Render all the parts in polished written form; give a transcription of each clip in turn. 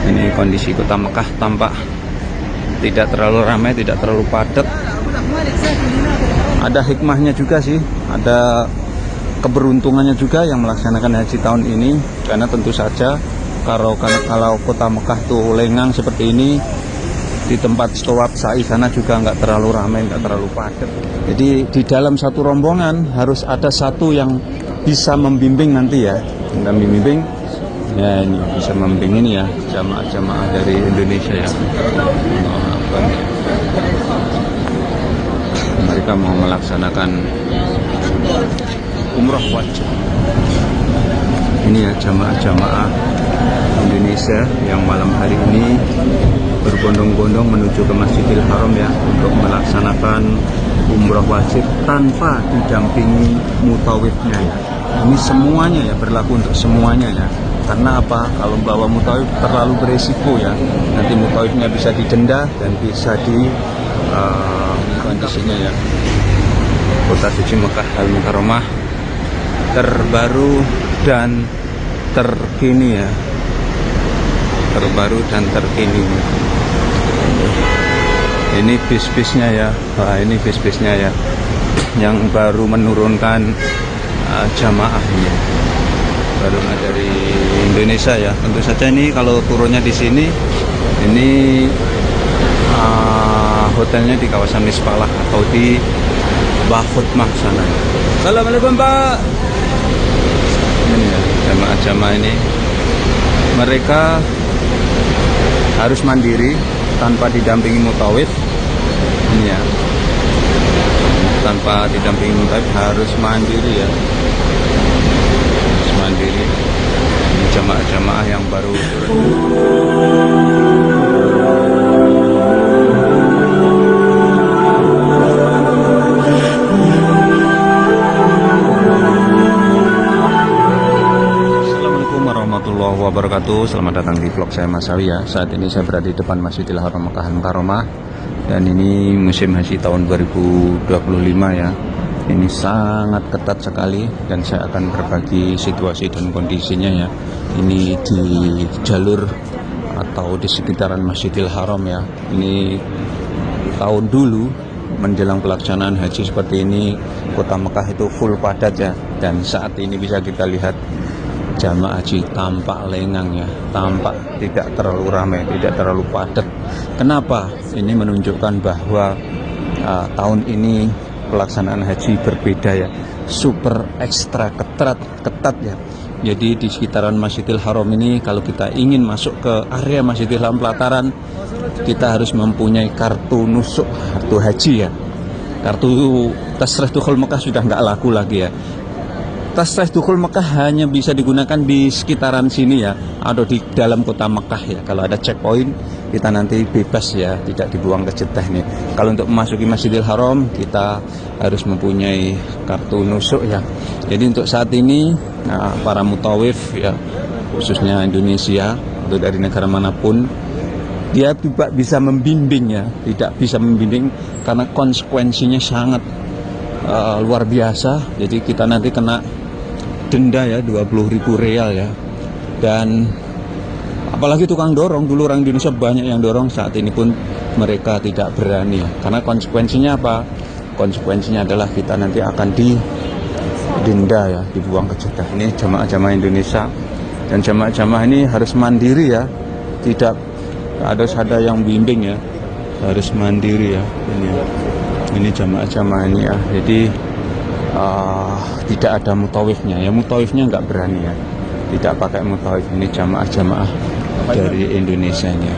Ini kondisi kota Mekah tampak tidak terlalu ramai, tidak terlalu padat. Ada hikmahnya juga sih, ada keberuntungannya juga yang melaksanakan haji tahun ini, karena tentu saja kalau kota Mekah tuh lengang seperti ini, di tempat tawaf sa'i sana juga nggak terlalu ramai, nggak terlalu padat. Jadi di dalam satu rombongan harus ada satu yang bisa membimbing nanti ya, yang membimbing ya, ini bisa membimbing ini ya, jamaah-jamaah dari Indonesia ya. Mereka mau melaksanakan umroh wajib. Ini ya jamaah-jamaah Indonesia yang malam hari ini berbondong-bondong menuju ke Masjidil Haram ya, untuk melaksanakan umroh wajib tanpa didampingi mutawifnya ya. Ini semuanya ya, berlaku untuk semuanya ya. Karena apa? Kalau bawa mutawif terlalu beresiko ya, nanti mutawifnya bisa didenda dan bisa di kondisinya ya. Kota suci Mekah Al-Mukarramah terbaru dan terkini ya, terbaru dan terkini. Ini bis-bisnya ya, wah, ini bis-bisnya ya, yang baru menurunkan jamaahnya, baru dari Indonesia ya. Tentu saja ini kalau turunnya di sini, ini hotelnya di kawasan Mispalah atau di Bafutmah sana. Assalamualaikum Pak. Ini ya, jamaah-jamaah ini mereka harus mandiri tanpa didampingi mutawif. Ini ya, tanpa didampingi mutawif, harus mandiri ya, harus mandiri. Ini jamaah-jamaah yang baru turun. Warahmatullahi wabarakatuh. Selamat datang di vlog saya Mas Sawi ya. Saat ini saya berada di depan Masjidil Haram Mekah Al-Mukarramah, dan ini musim haji tahun 2025 ya. Ini sangat ketat sekali, dan saya akan berbagi situasi dan kondisinya ya. Ini di jalur atau di sekitaran Masjidil Haram ya. Ini tahun dulu menjelang pelaksanaan haji seperti ini, kota Mekah itu full padat ya. Dan saat ini bisa kita lihat jamaah haji tampak lengang ya, tampak tidak terlalu ramai, tidak terlalu padat. Kenapa? Ini menunjukkan bahwa tahun ini pelaksanaan haji berbeda ya, super ekstra ketat ya. Jadi di sekitaran Masjidil Haram ini, kalau kita ingin masuk ke area Masjidil Haram pelataran, kita harus mempunyai kartu nusuk, kartu haji ya. Kartu Tasrih Dukhul Mekah sudah nggak laku lagi ya. Tasrih Dukhul Mekah hanya bisa digunakan di sekitaran sini ya, atau di dalam kota Mekah ya. Kalau ada checkpoint, kita nanti bebas ya, tidak dibuang ke Jeddah nih. Kalau untuk memasuki Masjidil Haram, kita harus mempunyai kartu nusuk ya. Jadi untuk saat ini, para mutawif ya, khususnya Indonesia atau dari negara manapun, dia tidak bisa membimbing ya, tidak bisa membimbing karena konsekuensinya sangat luar biasa. Jadi kita nanti kena denda ya, 20.000 real ya. Dan apalagi tukang dorong, dulu orang Indonesia banyak yang dorong, saat ini pun mereka tidak berani ya. Karena konsekuensinya apa? Konsekuensinya adalah kita nanti akan didenda ya, dibuang ke Jeddah. Ini jamaah-jamaah Indonesia, dan jamaah-jamaah ini harus mandiri ya, tidak ada yang bimbing ya, harus mandiri ya. Ini jamaah-jamaah ini ya. Jadi tidak ada mutawifnya ya, mutawifnya nggak berani ya, tidak pakai mutawif. Ini jamaah-jamaah dari Indonesia nya,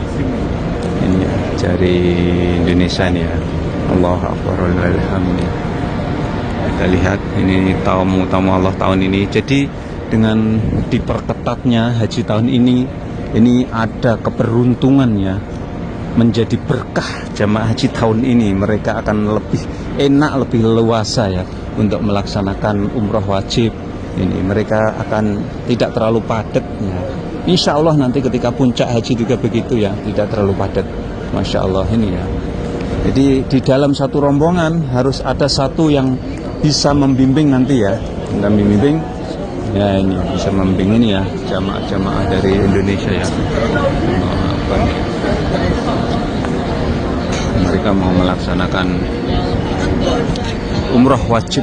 ini ya, dari Indonesia nih ya. Allahu Akbar, alhamdulillah. Kita lihat ini tamu Allah tahun ini. Jadi dengan diperketatnya haji tahun ini ada keberuntungannya, menjadi berkah jamaah haji tahun ini. Mereka akan lebih enak, lebih leluasa ya untuk melaksanakan umroh wajib ini. Mereka akan tidak terlalu padat ya. Insya Allah nanti ketika puncak haji juga begitu ya, tidak terlalu padat. Masya Allah ini ya. Jadi di dalam satu rombongan harus ada satu yang bisa membimbing nanti ya, dan membimbing ya, ini bisa membimbing ini ya, jamaah-jamaah dari Indonesia ya. Mereka mau melaksanakan umroh wajib.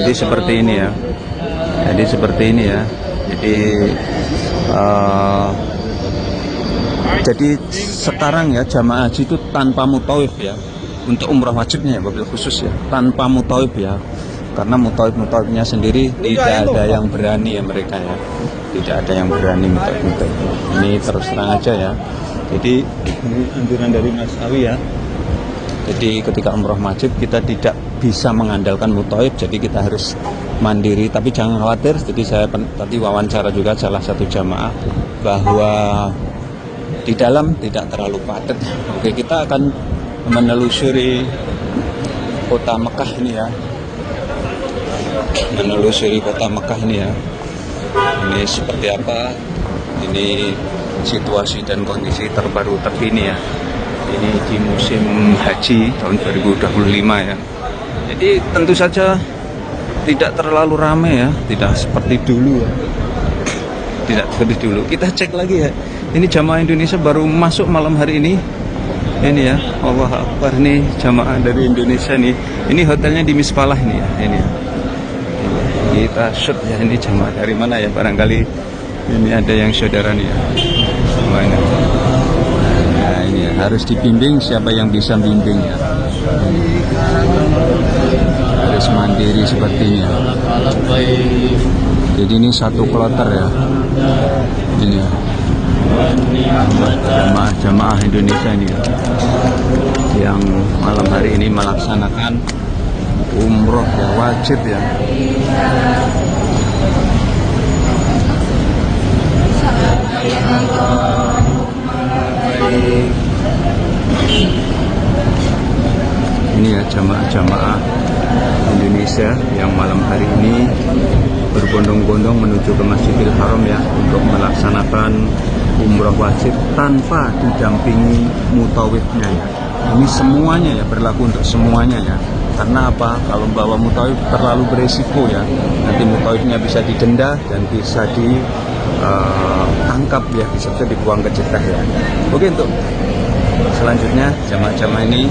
Jadi seperti ini ya. Jadi sekarang ya jamaah haji itu tanpa mutawif ya. Untuk umroh wajibnya ya, mobil khusus ya, tanpa mutawif ya. Karena mutawifnya sendiri tidak ada yang berani ya mereka ya. Tidak ada yang berani mutawif. Ini terus terang aja ya. Jadi ini anjuran dari Mas Awi ya. Jadi ketika umroh wajib kita tidak bisa mengandalkan mutawif, jadi kita harus mandiri. Tapi jangan khawatir, jadi saya tadi wawancara juga salah satu jamaah bahwa di dalam tidak terlalu padat. Oke, kita akan menelusuri kota Mekah ini ya. Ini seperti apa? Ini situasi dan kondisi terbaru terkini ya. Ini di musim haji tahun 2025 ya. Jadi tentu saja tidak terlalu ramai ya, tidak seperti dulu ya. Kita cek lagi ya. Ini jamaah Indonesia baru masuk malam hari ini. Ini ya, Allah Akbar, nih jamaah dari Indonesia nih. Ini hotelnya di Mispalah ini ya. Ini ya. Kita shoot ya, ini jamaah dari mana ya, barangkali ini ada yang saudara nih ya. Mana? Nah ini ya, harus dibimbing, siapa yang bisa bimbing ya. Harus mandiri seperti ini ya. Jadi ini satu kloter ya. Ini ya. Jamaah Indonesia ini ya, yang malam hari ini melaksanakan umroh ya, wajib ya. Ini ya jamaah Indonesia yang malam hari ini berbondong-bondong menuju ke Masjidil Haram ya, untuk melaksanakan umroh wajib tanpa didampingi mutawifnya ya. Ini semuanya ya, berlaku untuk semuanya ya. Karena apa? Kalau bawa mutawif terlalu beresiko ya. Nanti mutawifnya bisa didenda dan bisa ditangkap ya, bisa dibuang ke Jeddah ya. Oke, untuk selanjutnya jamaah-jamaah ini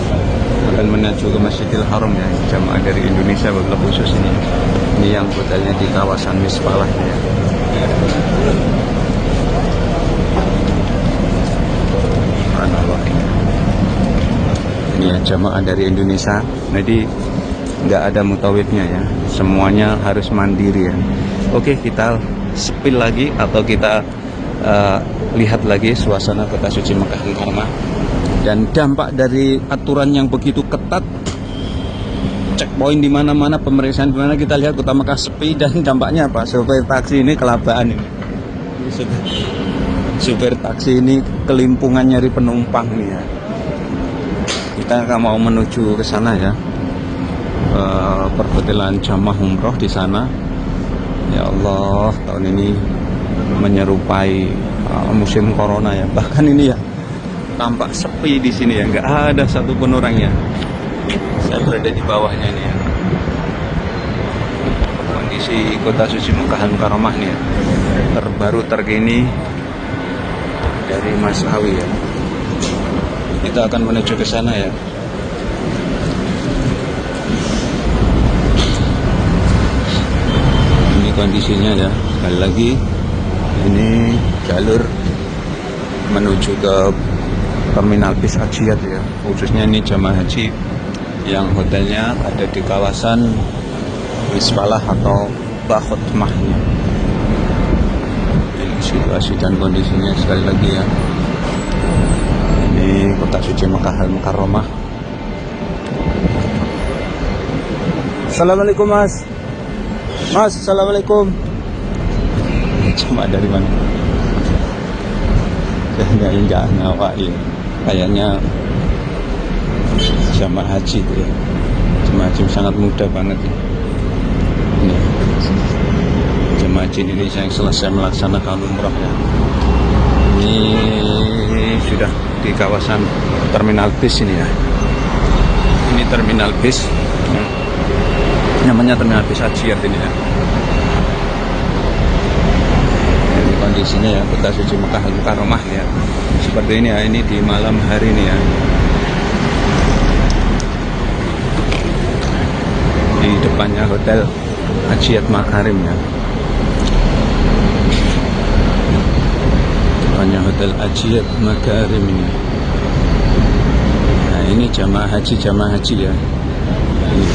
akan menuju ke Masjidil Haram ya, jamaah dari Indonesia wabil khusus ini. Ini yang hotelnya di kawasan Mispalah ya. Ini ya jamaah dari Indonesia. Jadi nggak ada mutawifnya ya, semuanya harus mandiri ya. Oke, kita spill lagi atau kita lihat lagi suasana kota suci Mekah Mukarramah dan dampak dari aturan yang begitu ketat. Checkpoint di mana-mana, pemeriksaan di mana, kita lihat kota Mekah sepi dan dampaknya apa? Supir taksi ini kelabaan ini. Supir taksi ini kelimpungan nyari penumpang nih ya. Kita akan mau menuju ke sana ya, perhotelan jamaah umroh di sana. Ya Allah, tahun ini menyerupai musim corona ya. Bahkan ini ya tampak sepi di sini ya, nggak ada satupun orangnya. Saya berada di bawahnya ini ya. Kondisi kota suci Mekah Mukarramah nih ya, terbaru terkini dari Mas Awi ya. Kita akan menuju ke sana ya. Ini kondisinya ya, sekali lagi ini jalur menuju ke terminal bis Ajiat ya, khususnya ini jamaah haji yang hotelnya ada di kawasan Mispalah atau Bakhotmah. Ini situasi dan kondisinya sekali lagi ya. Ini kota suci Mekah Mukarramah. Assalamualaikum Mas. Mas, assalamualaikum. Cuma dari mana? Saya nggak ngawain. Kayaknya jamaah haji itu ya. Jamaah haji sangat muda banget ya. Ini jamaah haji Indonesia yang selesai melaksanakan umrah ya. Ini sudah di kawasan terminal bis ini ya. Ini terminal bis ya. Namanya terminal bis Ajiat ini ya. Ini kondisinya ya, kota suci Mekah Mukarramah ya. seperti ini ya, ini di malam hari ini ya. Di depannya Hotel Hajiat Makarim ya. Depannya Hotel Hajiat Makarim ini. Nah, ini jamaah haji ya. Ini.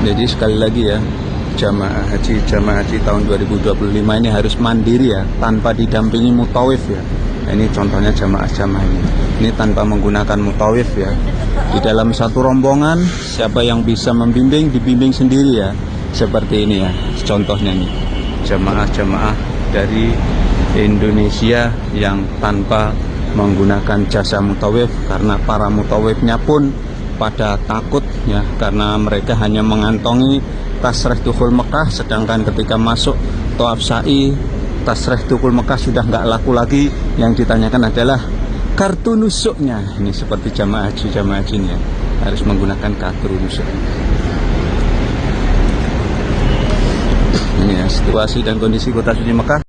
Jadi sekali lagi ya, jamaah haji tahun 2025 ini harus mandiri ya, tanpa didampingi mutawif ya. Nah, ini contohnya jamaah ini. Ini tanpa menggunakan mutawif ya. Di dalam satu rombongan, siapa yang bisa membimbing, dibimbing sendiri ya. Seperti ini ya, contohnya nih. Jamaah dari Indonesia yang tanpa menggunakan jasa mutawif, karena para mutawifnya pun pada takut ya, karena mereka hanya mengantongi tasrih dukhul Mekah, sedangkan ketika masuk tawaf sa'i tasrih dukhul Mekah sudah nggak laku lagi. Yang ditanyakan adalah kartu nusuknya. Ini seperti jamaah haji ini ya, harus menggunakan kartu nusuk. Ini ya situasi dan kondisi kota suci Mekah.